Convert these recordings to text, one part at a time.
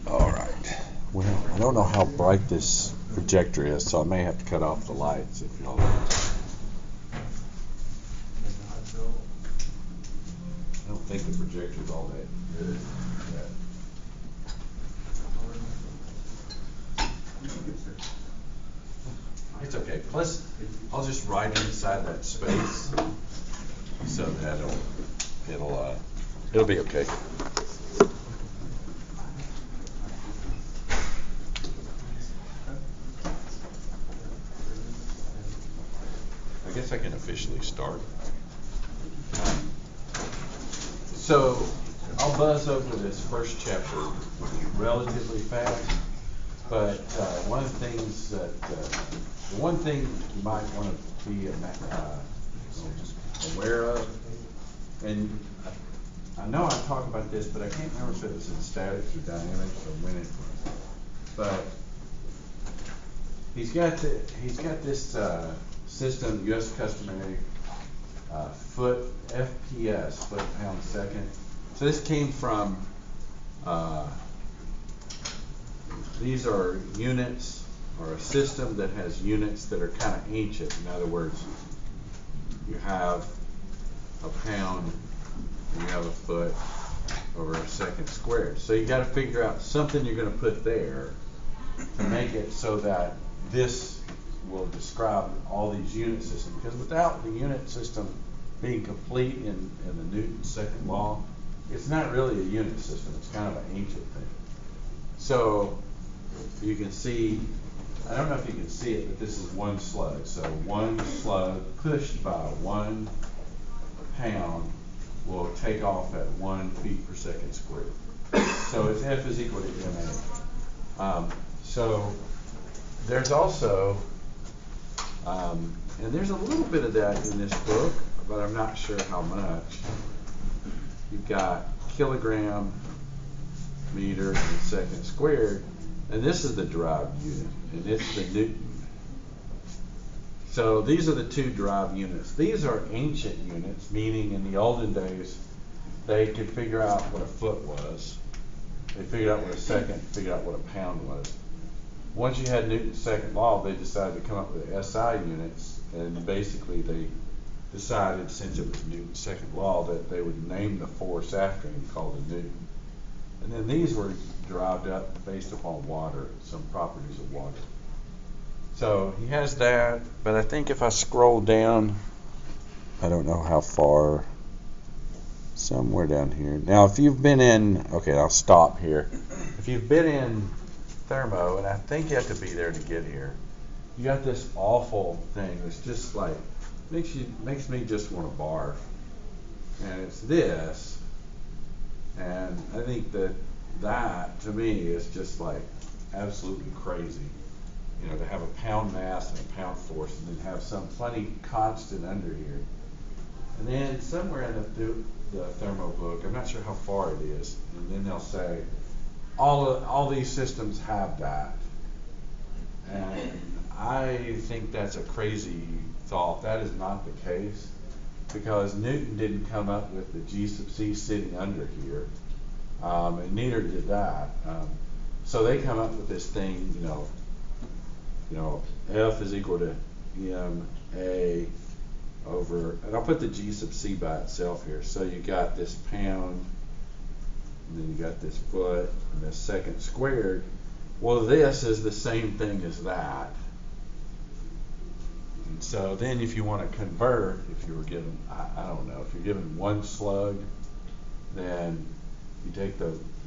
All right. Well, I don't know how bright this projector is, so I may have to cut off the lights if y'all like. I don't think the projector's all that good. It's okay. Plus, I'll just write inside that space, so that it'll be okay. I guess I can officially start. So I'll buzz over this first chapter relatively fast, but one of the things that the one thing you might want to be aware of, and I know I talked about this, but I can't remember if it was in statics or dynamics or when it was. But he's got this system, U.S. customary foot FPS, foot pound second. So this came from these are units, or a system that has units that are kind of ancient. In other words, you have a pound and you have a foot over a second squared. So you got to figure out something you're going to put there to make it so that this will describe all these unit systems. Because without the unit system being complete in the Newton's second law, it's not really a unit system. It's kind of an ancient thing. So you can see, I don't know if you can see it, but this is one slug. So one slug pushed by 1 pound will take off at 1 feet per second squared. So if F is equal to ma. So there's also, and there's a little bit of that in this book, but I'm not sure how much. You've got kilogram, meter, and second squared, and this is the derived unit, and it's the Newton. So these are the two derived units. These are ancient units, meaning in the olden days, they could figure out what a foot was. They figured out what a second, figured out what a pound was. Once you had Newton's second law, they decided to come up with the SI units, and basically they decided, since it was Newton's second law, that they would name the force after him, called the Newton. And then these were derived up based upon water, some properties of water. So he has that, but I think if I scroll down, I don't know how far, somewhere down here. Now if you've been in, okay, I'll stop here. If you've been in thermo, and I think you have to be there to get here, you got this awful thing that's just like, makes me just want to barf. And it's this, and I think that to me is just like absolutely crazy. You know, to have a pound mass and a pound force, and then have some funny constant under here. And then somewhere in the thermo book, I'm not sure how far it is, and then they'll say all these systems have that, And I think that's a crazy thought. That is not the case, because Newton didn't come up with the G sub C sitting under here, and neither did that. So they come up with this thing, F is equal to ma over, and I'll put the G sub C by itself here. So you got this pound, and then you got this foot, and this second squared. Well, this is the same thing as that. And so then if you want to convert, if you were given, I don't know, if you're given one slug, then you take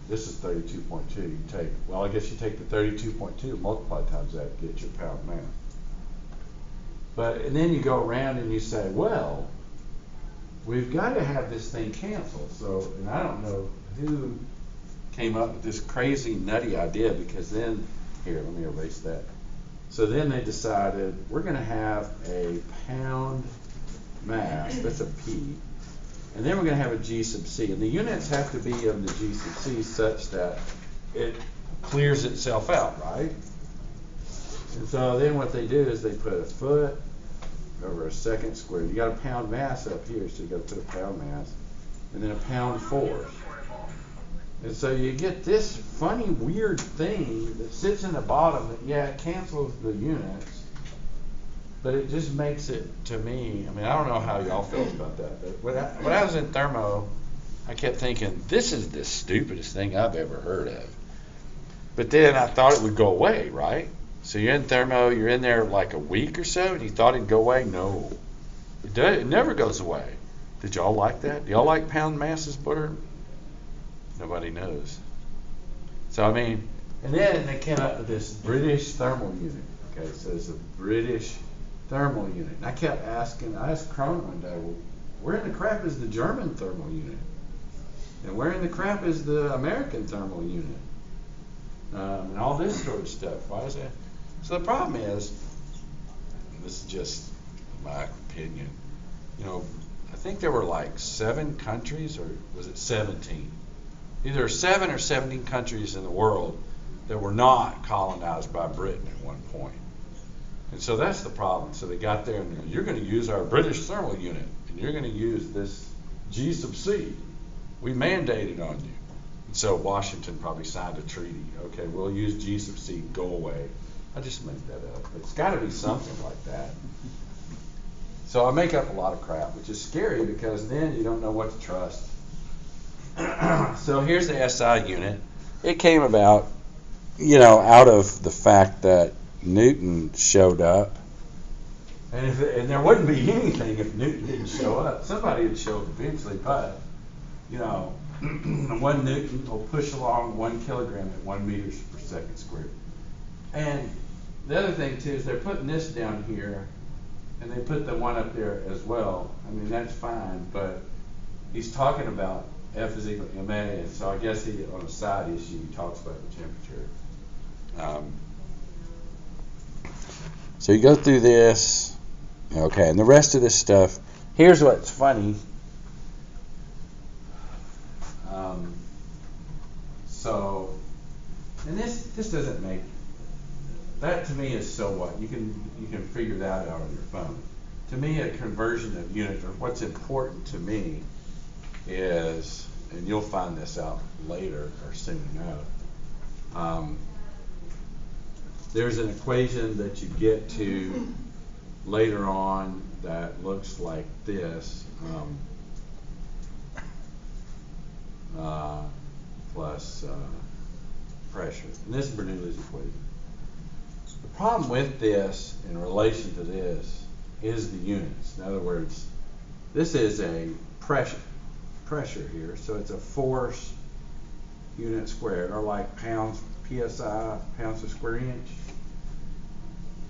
this is 32.2, you take, well, I guess you take the 32.2, multiply times that, get your pound mass. And then you go around and you say, well, we've got to have this thing canceled. So, and I don't know who came up with this crazy nutty idea, because then, here, let me erase that. So then they decided we're going to have a pound mass, that's a P, and then we're going to have a G sub C. And the units have to be of the G sub C such that it clears itself out, right? And so then what they do is they put a foot over a second squared. You got a pound mass up here, so you got to put a pound mass, and then a pound force. And so you get this funny, weird thing that sits in the bottom that, yeah, it cancels the units, but it just makes it, to me, I mean, I don't know how y'all feel about that, but when I was in thermo, I kept thinking, this is the stupidest thing I've ever heard of. But then I thought it would go away, right? So you're in thermo, you're in there like a week or so, and you thought it'd go away? No. It never goes away. Did y'all like that? Do y'all like pound masses better? Nobody knows. So, I mean, and then they came up with this British thermal unit. Okay, so it's a British thermal unit. And I asked Cronin one day, well, where in the crap is the German thermal unit? And where in the crap is the American thermal unit? And all this sort of stuff. Why is that? So the problem is, and this is just my opinion, I think there were like 7 countries, or was it 17? Either 7 or 17 countries in the world that were not colonized by Britain at one point. And so that's the problem. So they got there and you're going to use our British thermal unit, and you're going to use this G sub C. We mandated on you. And so Washington probably signed a treaty. Okay, we'll use G sub C, go away. I just made that up. It's got to be something like that. So I make up a lot of crap, which is scary, because then you don't know what to trust. So here's the SI unit. It came about, out of the fact that Newton showed up. And there wouldn't be anything if Newton didn't show up. Somebody would show up eventually, but, 1 Newton will push along 1 kilogram at 1 meters per second squared. And the other thing, too, is they're putting this down here, and they put the one up there as well. I mean, that's fine, but he's talking about F is equal to MA, and so I guess on a side issue, he talks about the temperature. So you go through this, okay, and the rest of this stuff. Here's what's funny. And this doesn't make, that to me is so what? You can figure that out on your phone. To me, a conversion of units, or what's important to me, is, and you'll find this out later or soon enough, there's an equation that you get to later on that looks like this, plus pressure. And this is Bernoulli's equation. The problem with this in relation to this is the units. In other words, this is a pressure here, so it's a force unit squared, or like pounds PSI, pounds per square inch.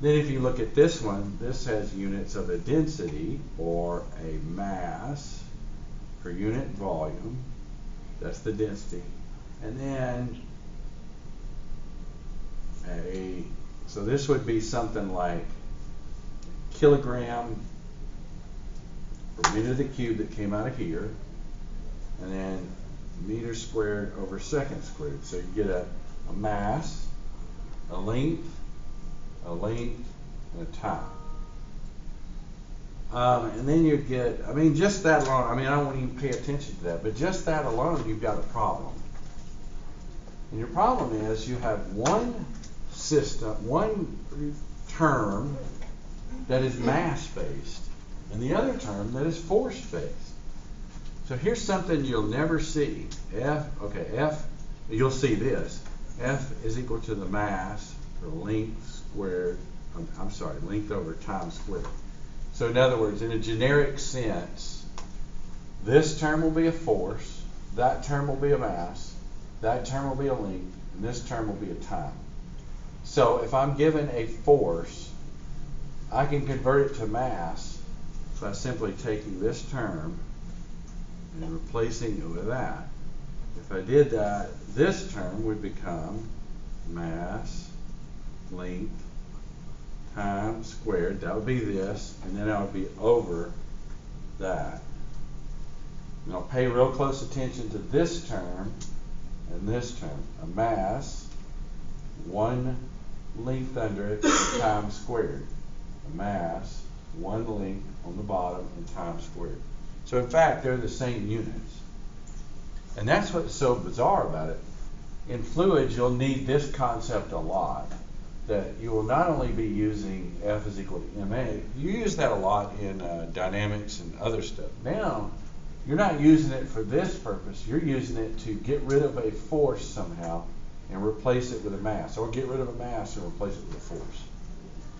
Then if you look at this one, this has units of a density, or a mass per unit volume. That's the density. And then so this would be something like kilogram per meter to the cube that came out of here, and then meter squared over second squared. So you get a mass, a length, a length, and a time. And then you get, I mean, just that alone, I mean, I won't even pay attention to that, but just that alone, you've got a problem. And your problem is you have one system, one term that is mass-based, and the other term that is force-based. So here's something you'll never see. F, you'll see this. F is equal to the mass, or length squared, length over time squared. So in other words, in a generic sense, this term will be a force, that term will be a mass, that term will be a length, and this term will be a time. So if I'm given a force, I can convert it to mass by simply taking this term and replacing it with that. If I did that, this term would become mass, length, time squared. That would be this, and then that would be over that. Now pay real close attention to this term and this term. A mass, one length under it, and time squared. A mass, one length on the bottom, and time squared. So in fact, they're the same units. And that's what's so bizarre about it. In fluids, you'll need this concept a lot. That you will not only be using F is equal to ma, you use that a lot in dynamics and other stuff. Now, you're not using it for this purpose. You're using it to get rid of a force somehow and replace it with a mass, or get rid of a mass and replace it with a force.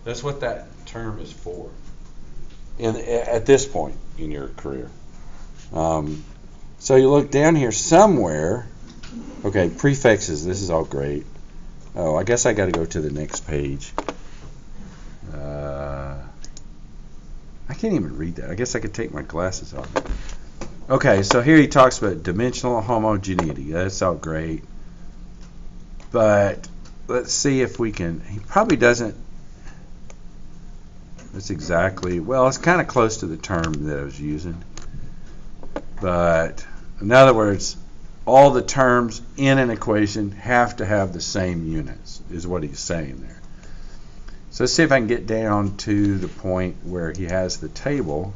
That's what that term is for at this point in your career. So you look down here somewhere. Okay, prefixes, this is all great. Oh, I guess I got to go to the next page. I can't even read that. I guess I could take my glasses off. Okay, so here he talks about dimensional homogeneity. That's all great. But let's see if we can. He probably doesn't. That's exactly. Well, it's kind of close to the term that I was using. But in other words, all the terms in an equation have to have the same units, is what he's saying there. So let's see if I can get down to the point where he has the table,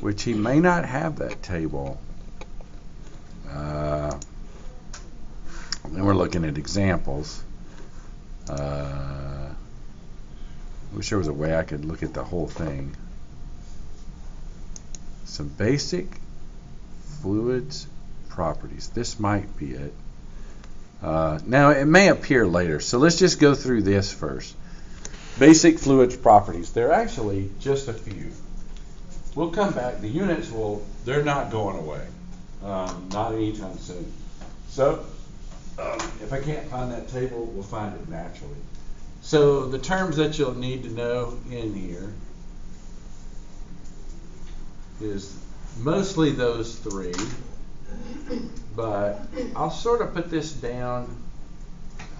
which he may not have that table. Then we're looking at examples. I wish there was a way I could look at the whole thing. Some basic fluids properties. This might be it. Now it may appear later, so let's just go through this first. Basic fluids properties. They're actually just a few. We'll come back. The units they're not going away. Not anytime soon. So if I can't find that table, we'll find it naturally. So the terms that you'll need to know in here is mostly those three. But I'll sort of put this down,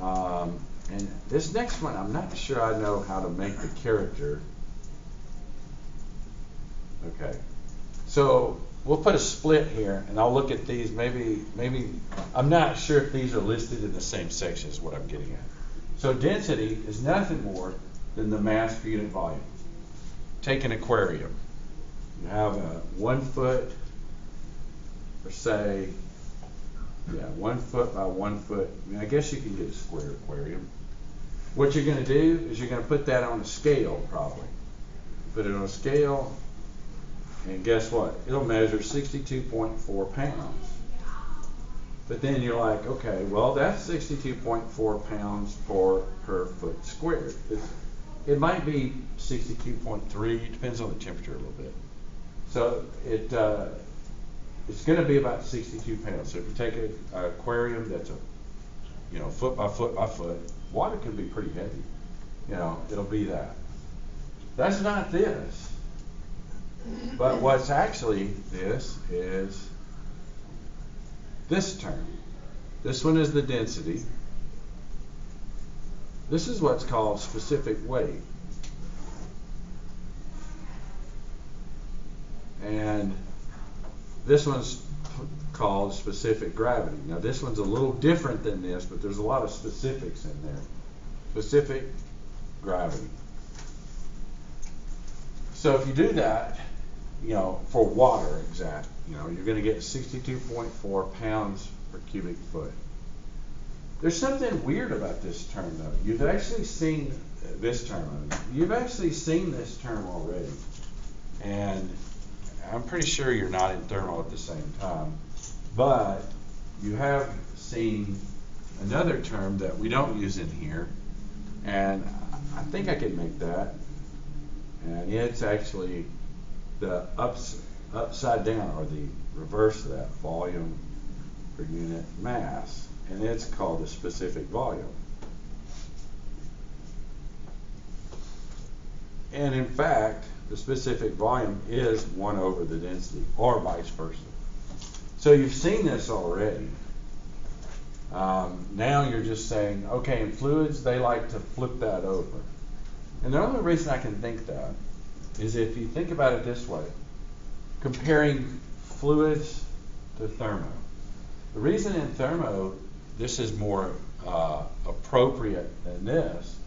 and this next one, I'm not sure I know how to make the character. Okay, so we'll put a split here, and I'll look at these. Maybe I'm not sure if these are listed in the same section is what I'm getting at. So density is nothing more than the mass per unit volume. Take an aquarium. You have a 1 foot, or say, 1 foot by 1 foot. I mean, I guess you can get a square aquarium. What you're going to do is you're going to put that on a scale, probably. Put it on a scale, and guess what? It'll measure 62.4 pounds. But then you're like, okay, well, that's 62.4 pounds per foot squared. It might be 62.3, depends on the temperature a little bit. So it's going to be about 62 pounds. So if you take an aquarium that's foot by foot by foot, water can be pretty heavy. It'll be that. That's not this. But what's actually this is this term. This one is the density. This is what's called specific weight. And this one's called specific gravity. Now this one's a little different than this, but there's a lot of specifics in there. Specific gravity. So if you do that, for water exact, you're going to get 62.4 pounds per cubic foot. There's something weird about this term, though. You've actually seen this term already. And I'm pretty sure you're not in thermal at the same time. But you have seen another term that we don't use in here. And I think I can make that. And it's actually the upside down, or the reverse of that, volume per unit mass. And it's called the specific volume. And in fact, the specific volume is 1 over the density, or vice versa. So you've seen this already. Now you're just saying, okay, in fluids, they like to flip that over. And the only reason I can think that is if you think about it this way, comparing fluids to thermo. The reason in thermo this is more appropriate than this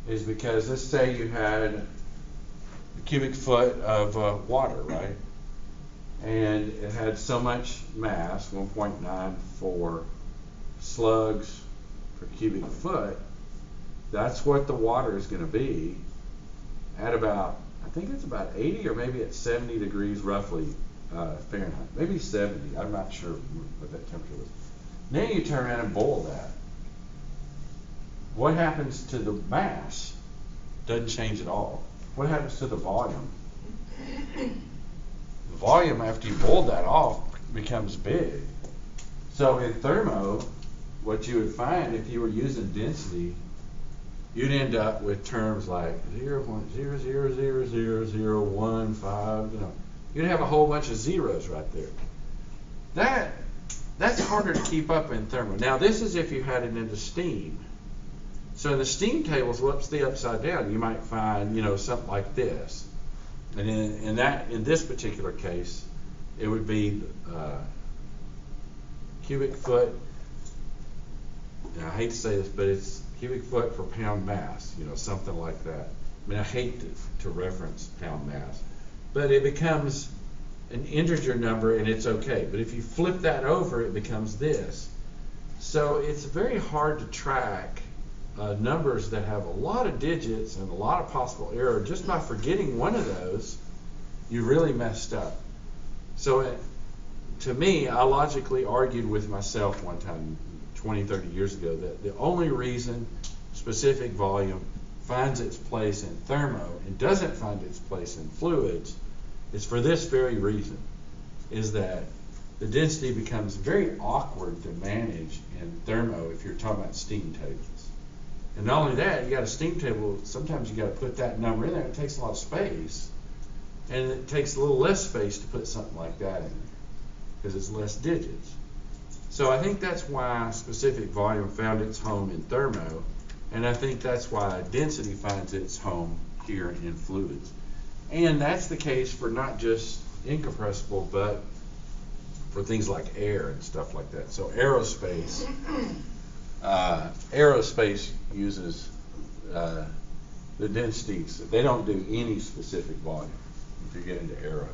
is because, let's say you had a cubic foot of water, right? And it had so much mass, 1.94 slugs per cubic foot. That's what the water is going to be at about, I think it's about 80 or maybe at 70 degrees roughly Fahrenheit. Maybe 70, I'm not sure what that temperature was. Then you turn around and boil that. What happens to the mass? Doesn't change at all. What happens to the volume? The volume, after you boil that off, becomes big. So in thermo, what you would find if you were using density, you'd end up with terms like 0.0000015, you'd have a whole bunch of zeros right there. That's harder to keep up in thermo. Now this is if you had it into steam. So in the steam tables, what's the upside down? You might find, something like this. And in this particular case, it would be cubic foot. Now, I hate to say this, but it's cubic foot per pound mass, something like that. I mean, I hate to reference pound mass, but it becomes an integer number and it's okay. But if you flip that over, it becomes this. So it's very hard to track numbers that have a lot of digits and a lot of possible error. Just by forgetting one of those, you really messed up. So to me, I logically argued with myself one time 20, 30 years ago that the only reason specific volume finds its place in thermo and doesn't find its place in fluids is for this very reason, is that the density becomes very awkward to manage in thermo if you're talking about steam tables. And not only that, you got a steam table, sometimes you got to put that number in there. It takes a lot of space, and it takes a little less space to put something like that in there because it's less digits. So I think that's why specific volume found its home in thermo, and I think that's why density finds its home here in fluids. And that's the case for not just incompressible, but for things like air and stuff like that. So aerospace uses the densities. They don't do any specific volume if you get into aero.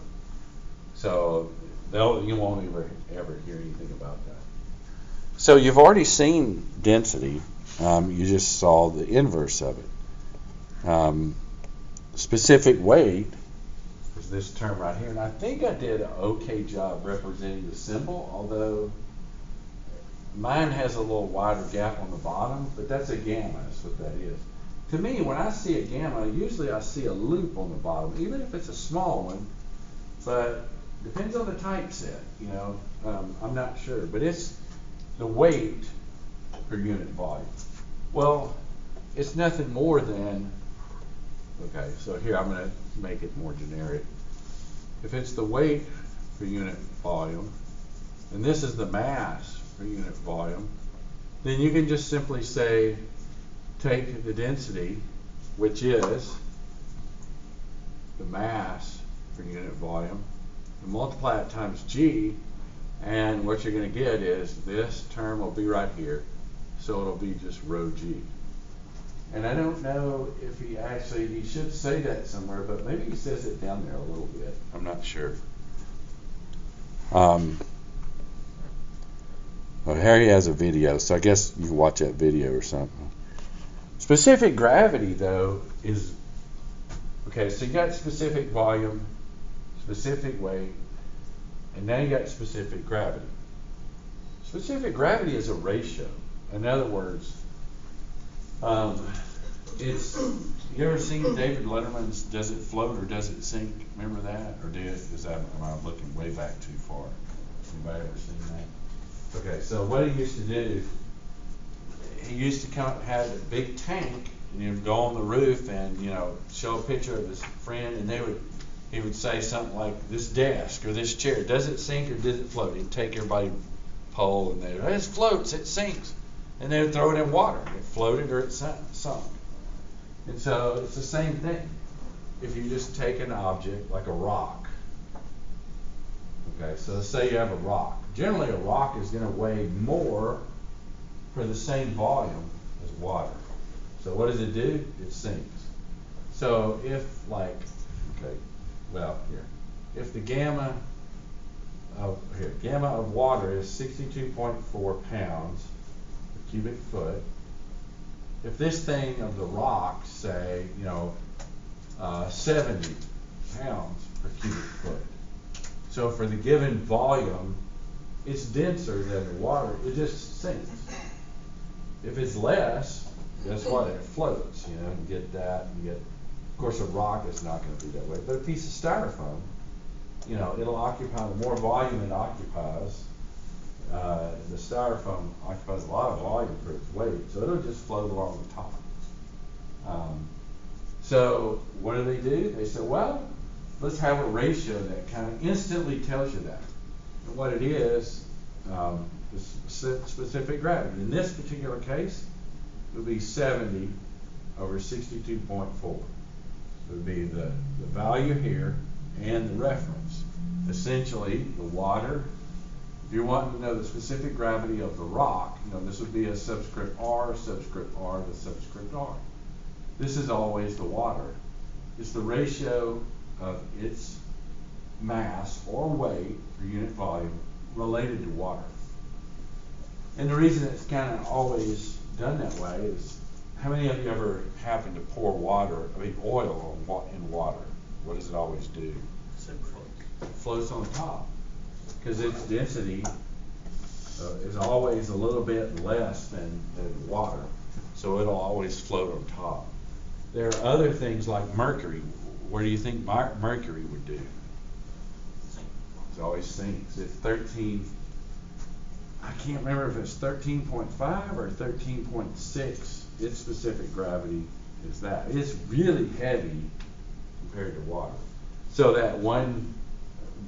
So you won't ever hear anything about that. So you've already seen density. You just saw the inverse of it. Specific weight is this term right here, and I think I did an okay job representing the symbol, although mine has a little wider gap on the bottom, but that's a gamma, that's what that is. To me, when I see a gamma, usually I see a loop on the bottom, even if it's a small one, but depends on the typeset, I'm not sure, but it's the weight per unit volume. Well, it's nothing more than, okay, so here I'm going to make it more generic. If it's the weight per unit volume, and this is the mass per unit volume, then you can just simply say, take the density, which is the mass per unit volume, and multiply it times G, and what you're going to get is this term will be right here, so it'll be just rho G. And I don't know if he should say that somewhere, but maybe he says it down there a little bit. I'm not sure. Well, Harry has a video, so I guess you can watch that video or something. Specific gravity, though, is, okay, so you got specific volume, specific weight, and now you got specific gravity. Specific gravity is a ratio. In other words, you ever seen David Letterman's Does It Float or Does It Sink? Remember that? Or am I looking way back too far? Anybody ever seen that? Okay, so what he used to do, he used to have a big tank, and he would go on the roof and, show a picture of his friend, and he would say something like, this desk or this chair, does it sink or does it float? He'd take everybody poll, and they'd, it floats, it sinks. And they would throw it in water. It floated or it sunk. And so it's the same thing. If you just take an object like a rock. Okay, so let's say you have a rock. Generally a rock is going to weigh more for the same volume as water. So what does it do? It sinks. So if if the gamma of water is 62.4 pounds per cubic foot, if this thing of the rock, say, 70 pounds per cubic foot. So for the given volume, it's denser than the water, it just sinks. If it's less, guess what? It floats, you get that. Of course, a rock is not going to be that way, but a piece of styrofoam, it'll occupy, the more volume it occupies, the styrofoam occupies a lot of volume for its weight, so it'll just float along the top. So what do? They say, well, let's have a ratio that kind of instantly tells you that. And what it is specific gravity. In this particular case, it would be 70 over 62.4. It would be the value here and the reference. Essentially, the water, if you're wanting to know the specific gravity of the rock, this would be a subscript R to subscript R. This is always the water. It's the ratio of its mass or weight per unit volume related to water. And the reason it's kind of always done that way is, how many of you ever happen to pour oil in water? What does it always do? It floats on top, because its density is always a little bit less than water, so it'll always float on top. There are other things like mercury. Where do you think mercury would do? It always sinks. It's 13. I can't remember if it's 13.5 or 13.6. Its specific gravity is that. It's really heavy compared to water. So that 1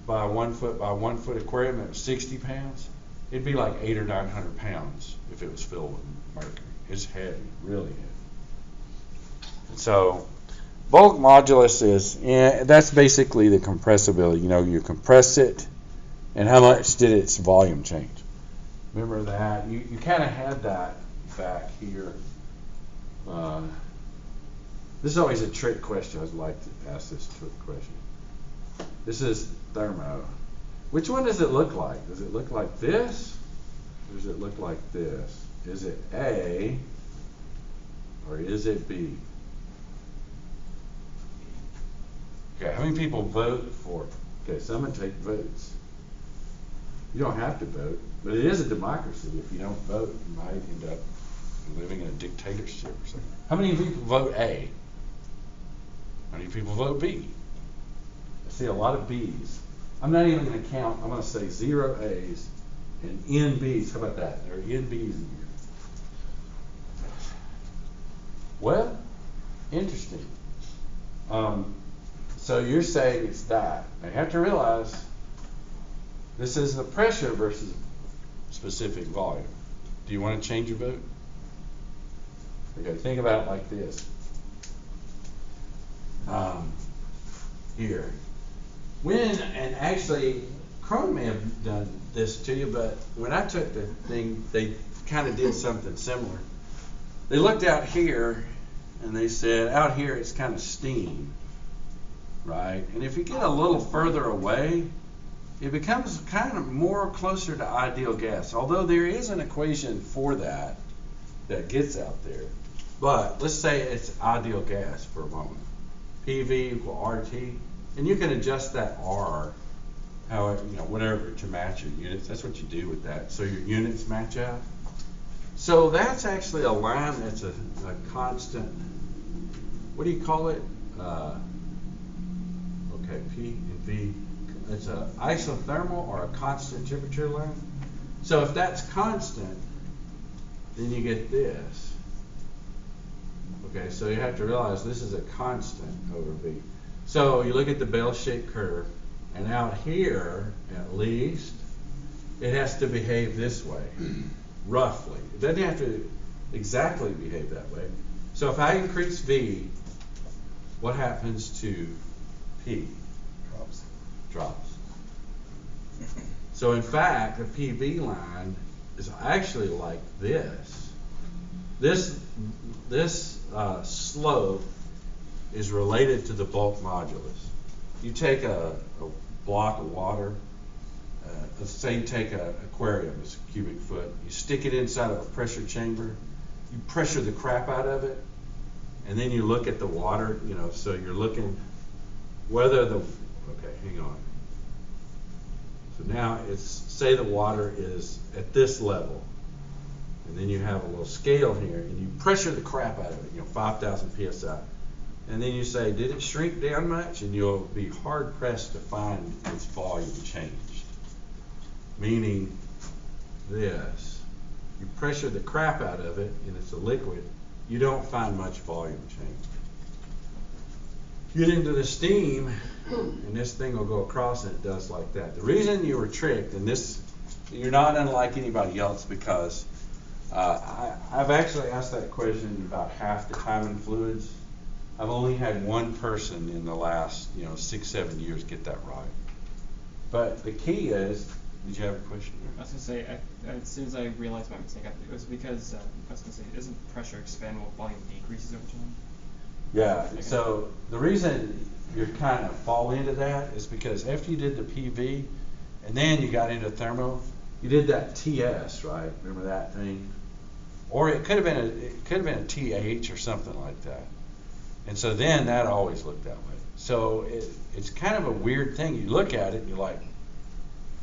by 1 foot aquarium that was 60 pounds, it'd be like 800 or 900 pounds if it was filled with mercury. It's heavy, really heavy. So bulk modulus is, that's basically the compressibility. You compress it, and how much did its volume change? Remember that? You kind of had that back here. This is always a trick question. I'd like to ask this trick question. This is thermo. Which one does it look like? Does it look like this? Or does it look like this? Is it A or is it B? Okay, how many people vote for it? Okay, someone take votes. You don't have to vote, but it is a democracy. If you don't vote, you might end up living in a dictatorship or something. How many people vote A? How many people vote B? I see a lot of B's. I'm not even going to count. I'm going to say 0 A's and N B's. How about that? There are N B's in here. Well, interesting. So you're saying it's that. Now you have to realize this is the pressure versus specific volume. Do you want to change your vote? Okay, think about it like this. Here. And actually, Crone may have done this to you, but when I took the thing, they kind of did something similar. They looked out here and they said out here it's kind of steam, right? And if you get a little further away, it becomes kind of more closer to ideal gas, although there is an equation for that gets out there. But let's say it's ideal gas for a moment. PV equal RT, and you can adjust that R, however, whatever, to match your units. That's what you do with that, so your units match out. So that's actually a line that's a constant, what do you call it? Okay, P and V. It's an isothermal or a constant temperature line. So if that's constant, then you get this. Okay, so you have to realize this is a constant over V. So you look at the bell-shaped curve, and out here, at least, it has to behave this way, roughly. It doesn't have to exactly behave that way. So if I increase V, what happens to P? Drops. So in fact, the PV line is actually like this. This slope is related to the bulk modulus. You take a block of water, let's say you take an aquarium, it's a cubic foot, you stick it inside of a pressure chamber, you pressure the crap out of it, and then you look at the water, so you're looking whether okay, hang on. So now say the water is at this level, and then you have a little scale here, and you pressure the crap out of it, 5,000 psi. And then you say, did it shrink down much? And you'll be hard pressed to find its volume changed. Meaning this. You pressure the crap out of it, and it's a liquid, you don't find much volume change. Get into the steam, and this thing will go across, and it does like that. The reason you were tricked, and this, you're not unlike anybody else, because I've actually asked that question about half the time in fluids. I've only had one person in the last 6-7 years get that right. But the key is, did you have a question? I was going to say, as soon as I realized my mistake, it was because I was going to say, doesn't pressure expand while volume decreases over time? Yeah, so the reason you kind of fall into that is because after you did the PV and then you got into thermo, you did that TS, right? Remember that thing? Or it could have been a TH or something like that. And so then that always looked that way. So it's kind of a weird thing. You look at it and you're like,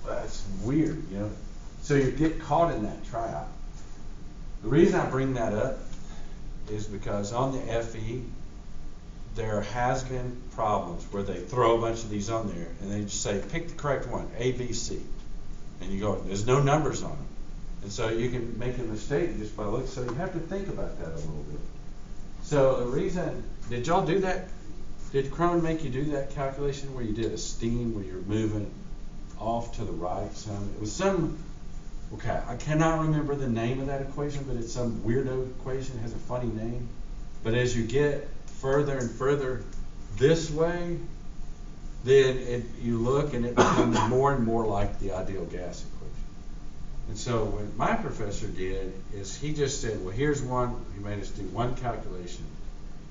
well, that's weird, So you get caught in that trap. The reason I bring that up is because on the FE, there has been problems where they throw a bunch of these on there and they just say, pick the correct one, A, B, C. And you go, there's no numbers on them. And so you can make a mistake just by looking. So you have to think about that a little bit. So the reason, did y'all do that? Did Crone make you do that calculation where you did a steam where you're moving off to the right some? It was some, okay, I cannot remember the name of that equation, but it's some weirdo equation. It has a funny name. But as you get further and further this way, then you look and it becomes more and more like the ideal gas equation. And so what my professor did is he just said, well, here's one. He made us do one calculation.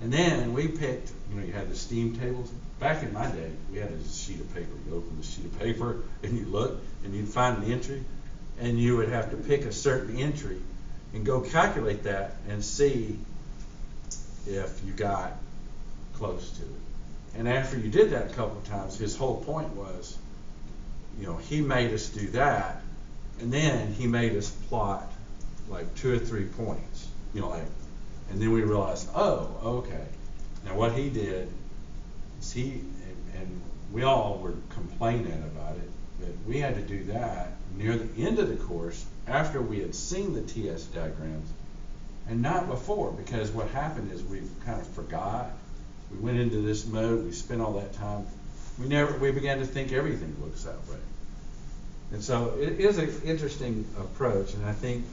And then we picked, you had the steam tables. Back in my day, we had a sheet of paper. You open the sheet of paper and you look and you'd find an entry. And you would have to pick a certain entry and go calculate that and see if you got close to it. And after you did that a couple of times, his whole point was, he made us do that. And then he made us plot like 2 or 3 points, and then we realized, oh, okay. Now what he did is and we all were complaining about it, that we had to do that near the end of the course after we had seen the TS diagrams and not before, because what happened is we kind of forgot. We went into this mode, we spent all that time. We began to think everything looks that way. And so it is an interesting approach, and I think,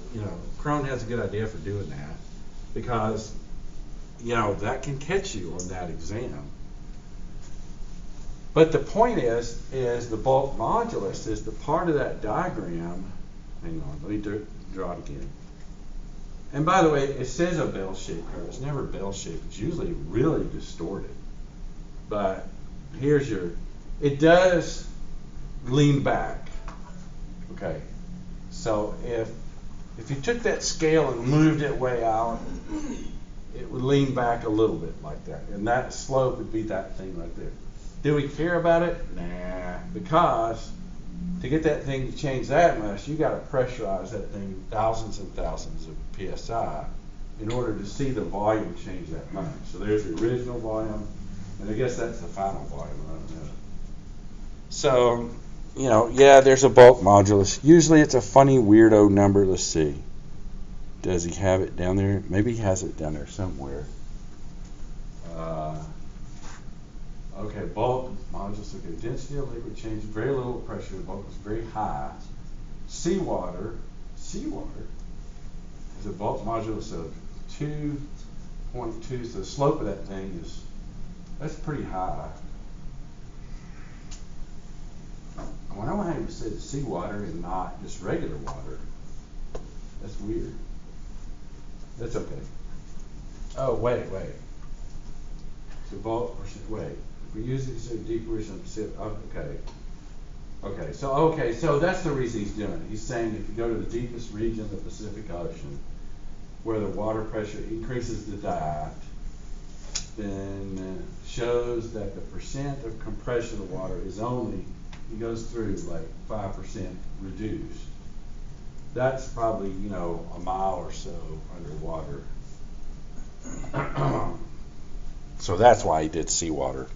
Crone has a good idea for doing that, because, that can catch you on that exam. But the point is the bulk modulus is the part of that diagram. Hang on, let me draw it again. And by the way, it says a bell-shaped curve. It's never bell-shaped. It's usually really distorted. But here's it does lean back. Okay. So if you took that scale and moved it way out, it would lean back a little bit like that. And that slope would be that thing right there. Do we care about it? Nah. Because to get that thing to change that much, you got to pressurize that thing thousands and thousands of PSI in order to see the volume change that much. So there's the original volume, and I guess that's the final volume. I don't know. So, yeah, there's a bulk modulus. Usually it's a funny weirdo number. Let's see. Does he have it down there? Maybe he has it down there somewhere. Okay, bulk modulus. Okay, density of liquid change, very little pressure. The bulk is very high. Seawater is a bulk modulus of 2.2. So the slope of that thing that's pretty high. I wonder why he said seawater and not just regular water. That's weird. That's okay. Oh, wait. So bulk, wait. If we use it to decrease on Pacific, okay, so that's the reason he's doing it. He's saying if you go to the deepest region of the Pacific Ocean, where the water pressure increases the diet, then shows that the percent of compression of water is only, he goes through like 5% reduced. That's probably, a mile or so underwater. So that's why he did seawater.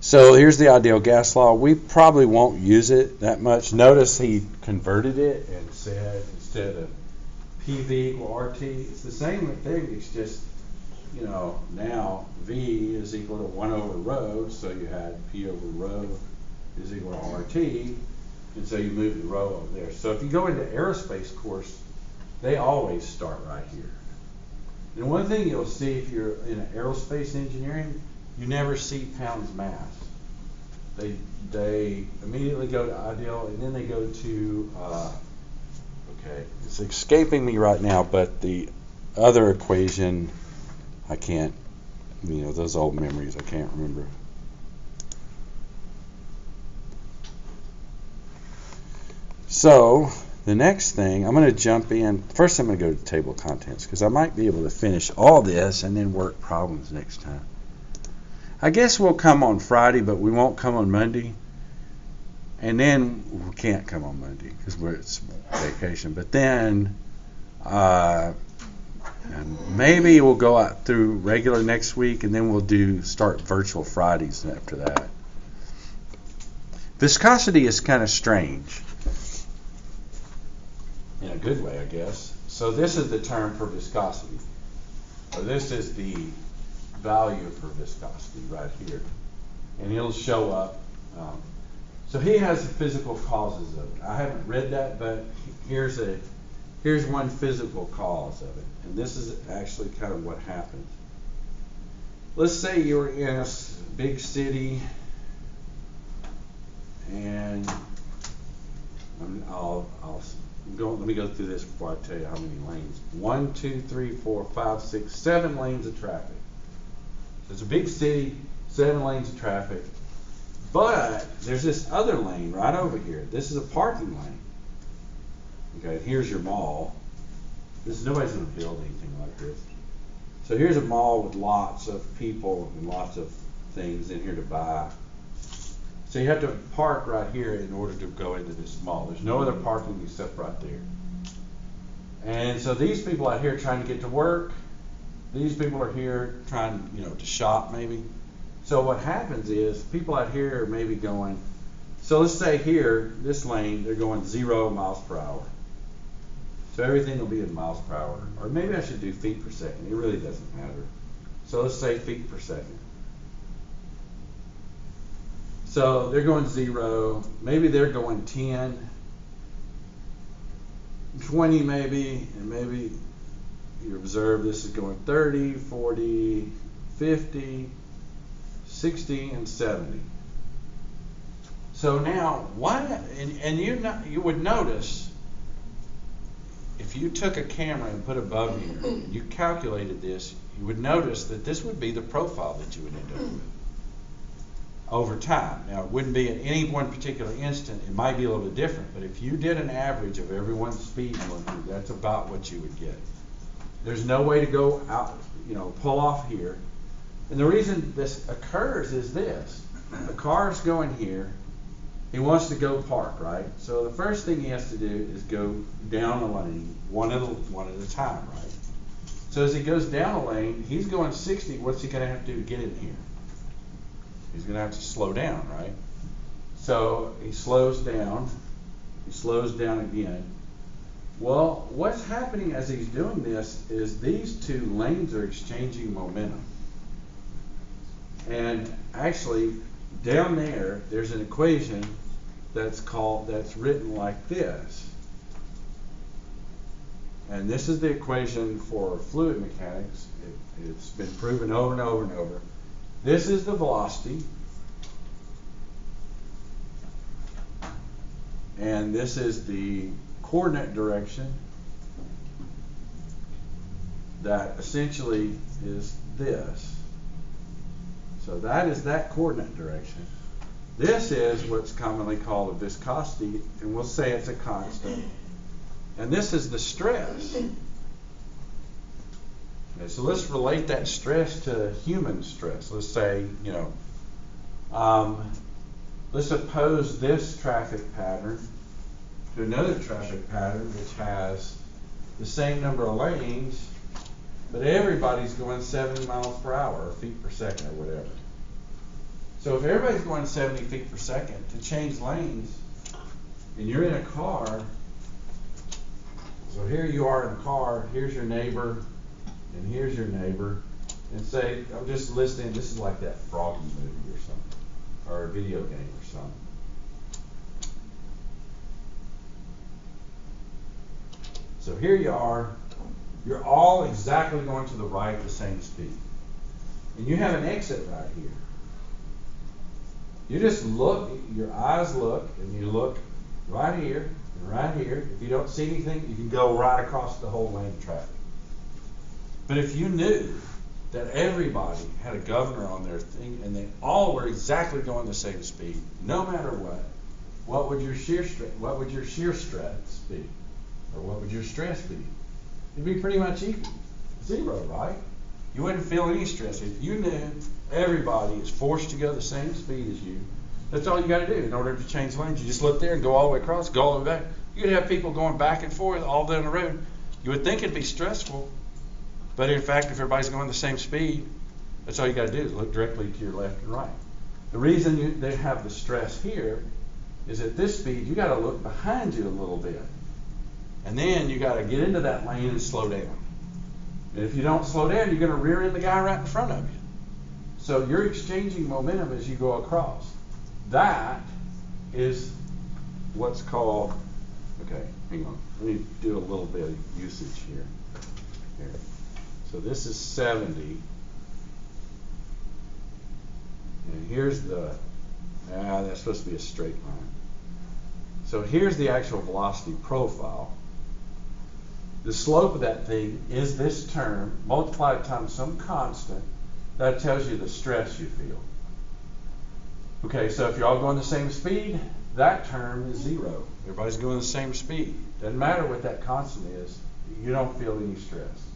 So here's the ideal gas law. We probably won't use it that much. Notice he converted it and said instead of PV equal RT, it's the same thing. It's just, now V is equal to 1 over rho. So you had P over rho is equal to RT. And so you move the rho over there. So if you go into aerospace course, they always start right here. And one thing you'll see if you're in aerospace engineering, you never see pounds mass. They immediately go to ideal, and then they go to, it's escaping me right now, but the other equation, I can't, those old memories, I can't remember. So the next thing, I'm going to jump in. First, I'm going to go to the table of contents because I might be able to finish all this and then work problems next time. I guess we'll come on Friday, but we won't come on Monday. And then we can't come on Monday because it's vacation. But then and maybe we'll go out through regular next week, and then we'll start virtual Fridays after that. Viscosity is kind of strange. In a good way, I guess. So this is the term for viscosity. So this is the value for viscosity right here. And it'll show up. So he has the physical causes of it. I haven't read that, but here's one physical cause of it. And this is actually kind of what happens. Let's say you're in a big city, and let me go through this before I tell you how many lanes. 1, 2, 3, 4, 5, 6, 7 lanes of traffic. So it's a big city, 7 lanes of traffic. But there's this other lane right over here. This is a parking lane. Okay, here's your mall. Nobody's going to build anything like this. So here's a mall with lots of people and lots of things in here to buy. So you have to park right here in order to go into this mall. There's no other parking except right there. And so these people out here trying to get to work. These people are here trying, to shop maybe. So what happens is people out here are maybe going, so let's say here, this lane, they're going 0 miles per hour. So everything will be in miles per hour. Or maybe I should do feet per second. It really doesn't matter. So let's say feet per second. So they're going 0. Maybe they're going 10, 20 maybe, and maybe you observe this is going 30, 40, 50, 60, and 70. So now, you would notice, if you took a camera and put it above here, and you calculated this, you would notice that this would be the profile that you would end up with over time. Now, it wouldn't be at any one particular instant. It might be a little bit different, but if you did an average of everyone's speed going through, that's about what you would get. There's no way to go out, pull off here. And the reason this occurs is this. The car's going here. He wants to go park, right? So the first thing he has to do is go down a lane, one at a time, right? So as he goes down a lane, he's going 60. What's he going to have to do to get in here? He's going to have to slow down, right? So he slows down. He slows down again. Well, what's happening as he's doing this is these two lanes are exchanging momentum. And actually, down there, there's an equation that's written like this. And this is the equation for fluid mechanics. It's been proven over and over and over. This is the velocity. And this is the coordinate direction that essentially is this. So that is that coordinate direction. This is what's commonly called a viscosity, and we'll say it's a constant. And this is the stress. Okay, so let's relate that stress to human stress. Let's say, let's suppose this traffic pattern to another traffic pattern which has the same number of lanes, but everybody's going 70 miles per hour or feet per second or whatever. So if everybody's going 70 feet per second, to change lanes, and you're in a car, so here you are in a car, here's your neighbor, and here's your neighbor, and say, I'm just listening, this is like that Froggy movie or something, or a video game or something. So here you are, you're all exactly going to the right at the same speed. And you have an exit right here. You just look, your eyes look, and you look right here and right here. If you don't see anything, you can go right across the whole lane of traffic. But if you knew that everybody had a governor on their thing and they all were exactly going the same speed, no matter what would your shear stress be? Or what would your stress be? It'd be pretty much equal. Zero, right? You wouldn't feel any stress. If you knew everybody is forced to go the same speed as you, that's all you got to do in order to change lanes. You just look there and go all the way across, go all the way back. You could have people going back and forth all down the road. You would think it'd be stressful, but in fact, if everybody's going the same speed, that's all you got to do is look directly to your left and right. The reason they have the stress here is at this speed, you got to look behind you a little bit. And then you got to get into that lane and slow down. And if you don't slow down, you're going to rear end the guy right in front of you. So you're exchanging momentum as you go across. That is what's called, okay, hang on. Let me do a little bit of usage here. So this is 70. And here's that's supposed to be a straight line. So here's the actual velocity profile. The slope of that thing is this term multiplied times some constant that tells you the stress you feel. Okay, so if you're all going the same speed, that term is zero. Everybody's going the same speed. Doesn't matter what that constant is, you don't feel any stress.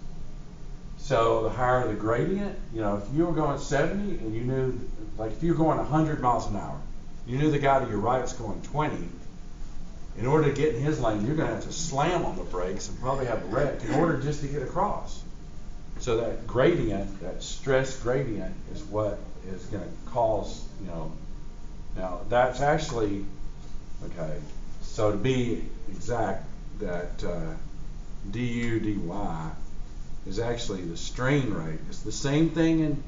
So the higher the gradient, if you were going 70 and you knew, like if you were going 100 miles an hour, you knew the guy to your right's going 20, in order to get in his lane, you're going to have to slam on the brakes and probably have a wreck in order just to get across. So that gradient, that stress gradient, is what is going to cause, Now that's actually, okay, so to be exact, that du dy is actually the strain rate. It's the same thing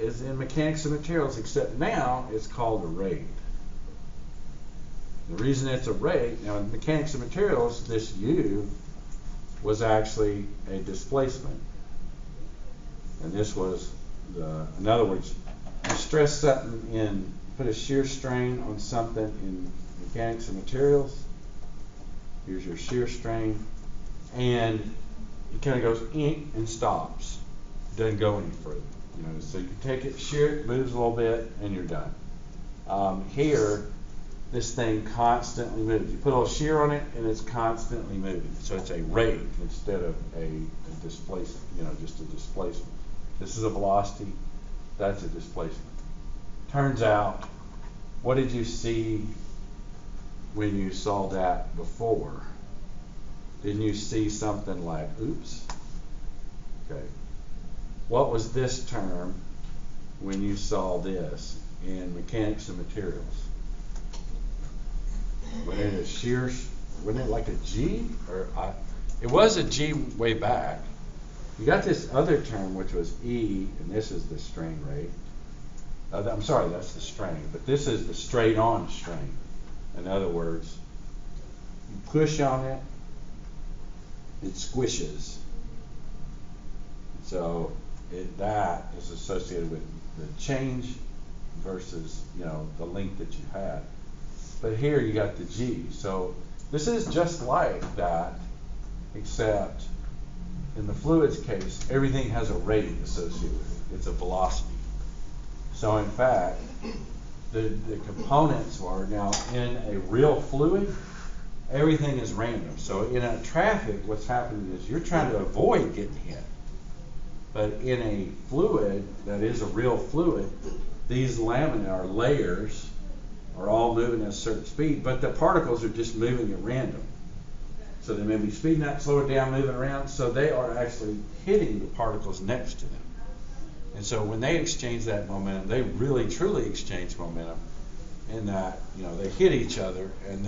as in mechanics of materials, except now it's called a rate. The reason it's a rate, now in mechanics of materials, this U was actually a displacement. And this was in other words, you stress something in put a shear strain on something in mechanics and materials. Here's your shear strain, and it kind of goes and stops. It doesn't go any further. So you can take it, shear it, moves a little bit, and you're done. Here, this thing constantly moves. You put a little shear on it, and it's constantly moving. So it's a rate instead of a displacement. Just a displacement. This is a velocity. That's a displacement. Turns out, what did you see when you saw that before? Didn't you see something like, oops? Okay. What was this term when you saw this in mechanics and materials? Wasn't it a shear? Wasn't it like a G? It was a G way back. You got this other term which was E, and this is the strain rate. I'm sorry, that's the strain, but this is the straight on strain. In other words, you push on it, it squishes. So that is associated with the change versus the length that you had. But here you got the G. So this is just like that, except in the fluids case, everything has a rate associated with it. It's a velocity. So in fact, the components are now in a real fluid, everything is random. So in a traffic, what's happening is you're trying to avoid getting hit. But in a fluid that is a real fluid, these lamina or layers are all moving at a certain speed, but the particles are just moving at random. So they may be speeding up, slow it down, moving around, so they are actually hitting the particles next to them. And so when they exchange that momentum, they really truly exchange momentum in that, they hit each other, and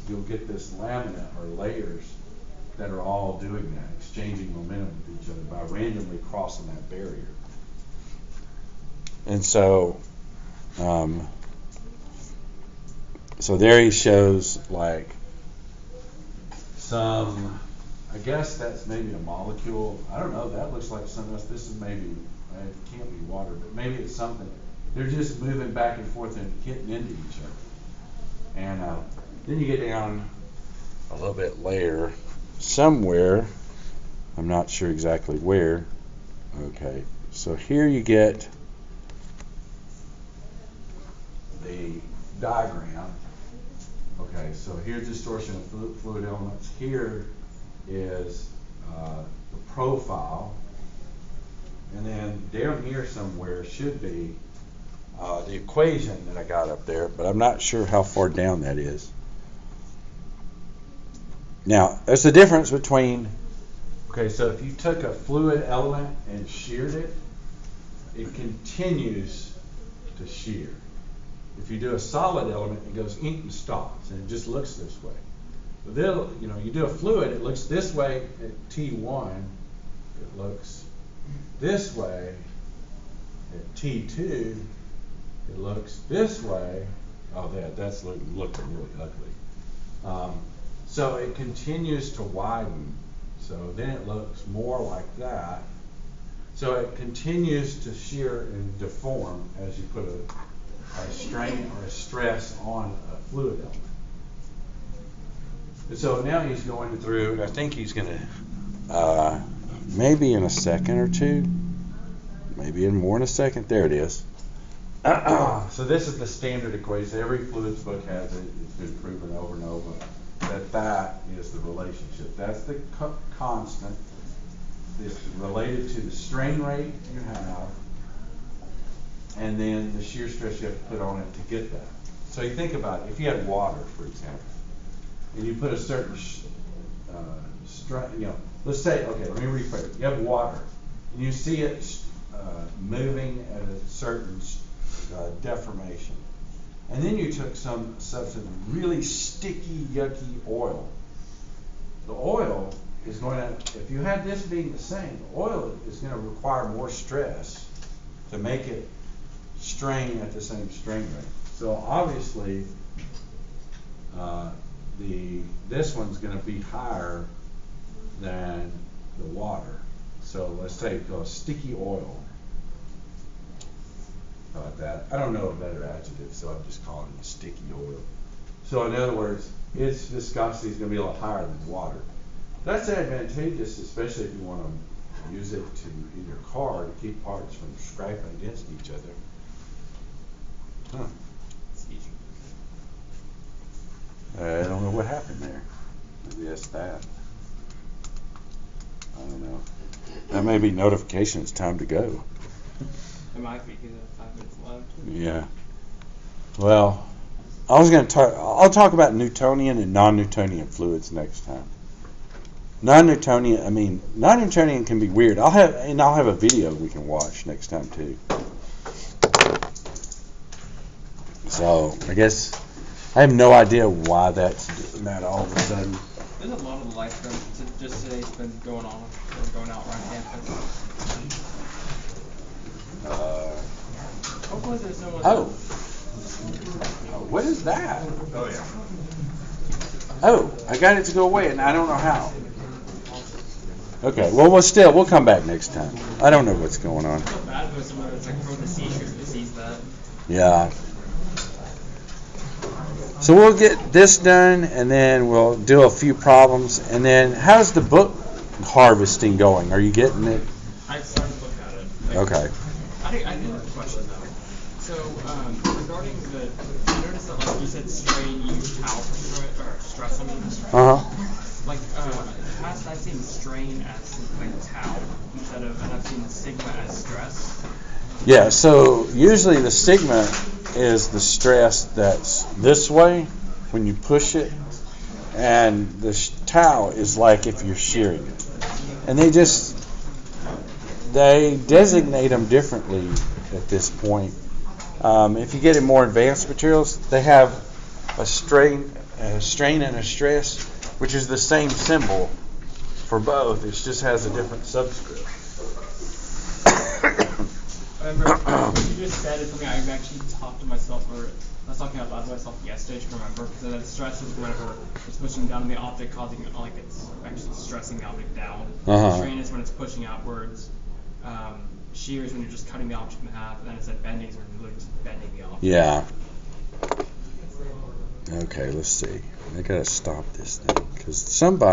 you'll get this lamina or layers that are all doing that, exchanging momentum with each other by randomly crossing that barrier. And so there he shows like some, I guess that's maybe a molecule. I don't know, that looks like something else. This is maybe, it can't be water, but maybe it's something. They're just moving back and forth and hitting into each other. And then you get down a little bit later, somewhere, I'm not sure exactly where. Okay, so here you get the diagram. Okay, so here's distortion of fluid elements. Here is the profile. And then down here somewhere should be the equation that I got up there, but I'm not sure how far down that is. Now, there's the difference between, so if you took a fluid element and sheared it, it continues to shear. If you do a solid element, it goes ink and stops, and it just looks this way. But then, you do a fluid, it looks this way at T1, it looks this way at T2, it looks this way. Oh, that's looking really ugly. So it continues to widen. So then it looks more like that. So it continues to shear and deform as you put a strain or a stress on a fluid element. And so now he's going through, and I think he's going to, maybe in a second or two, maybe in more in a second, there it is. So this is the standard equation. Every fluids book has it. It's been proven over and over that is the relationship. That's the constant. It's related to the strain rate you have, and then the shear stress you have to put on it to get that. So you think about it. If you had water, for example, and you put a certain let's say, let me rephrase it. You have water, and you see it moving at a certain deformation. And then you took some substance, really sticky, yucky oil. The oil is going to, if you had this being the same, the oil is going to require more stress to make it strain at the same strain rate. So obviously, this one's going to be higher than the water. So let's say sticky oil. about that. I don't know a better adjective, so I'm just calling it sticky oil. So in other words, its viscosity is going to be a lot higher than water. That's advantageous, especially if you want to use it to in your car to keep parts from scraping against each other. Huh. It's easier. I don't know what happened there. Maybe that's that. I don't know. That may be notification. It's time to go. It might be because I have 5 minutes left. Yeah. Well, I was going to talk. I'll talk about Newtonian and non-Newtonian fluids next time. Non-Newtonian can be weird. I'll have a video we can watch next time too. So I guess I have no idea why that's doing that all of a sudden. There's a lot of life just today's been going on, going out around campus. Hopefully there's no one. Oh, what is that? Oh yeah. Oh, I got it to go away, and I don't know how. Okay, well, we'll come back next time. I don't know what's going on. I feel bad for someone that's like prone to seizures who sees that. Yeah. So we'll get this done, and then we'll do a few problems, and then how's the book harvesting going? Are you getting it? I started to look at it. Okay. I did have a question though. So regarding I noticed that like you said strain, you use towel for stress. I mean. Like past I've seen strain as like towel instead of, and I've seen stigma as stress. Yeah. So usually the stigma is the stress that's this way when you push it, and the towel is like if you're shearing it, and they designate them differently at this point. If you get in more advanced materials, they have a strain and a stress, which is the same symbol for both. It just has a different subscript. I remember what you just said is something I actually talked to myself, or I was talking out loud to myself yesterday to remember, because the stress is whenever it's pushing down on the object, causing like it's actually stressing the object down. Strain is when it's pushing outwards. Shear is when you're just cutting the object in half, and then it said bending is when you're literally just bending the object. Yeah. Okay, let's see. I gotta stop this thing because somebody.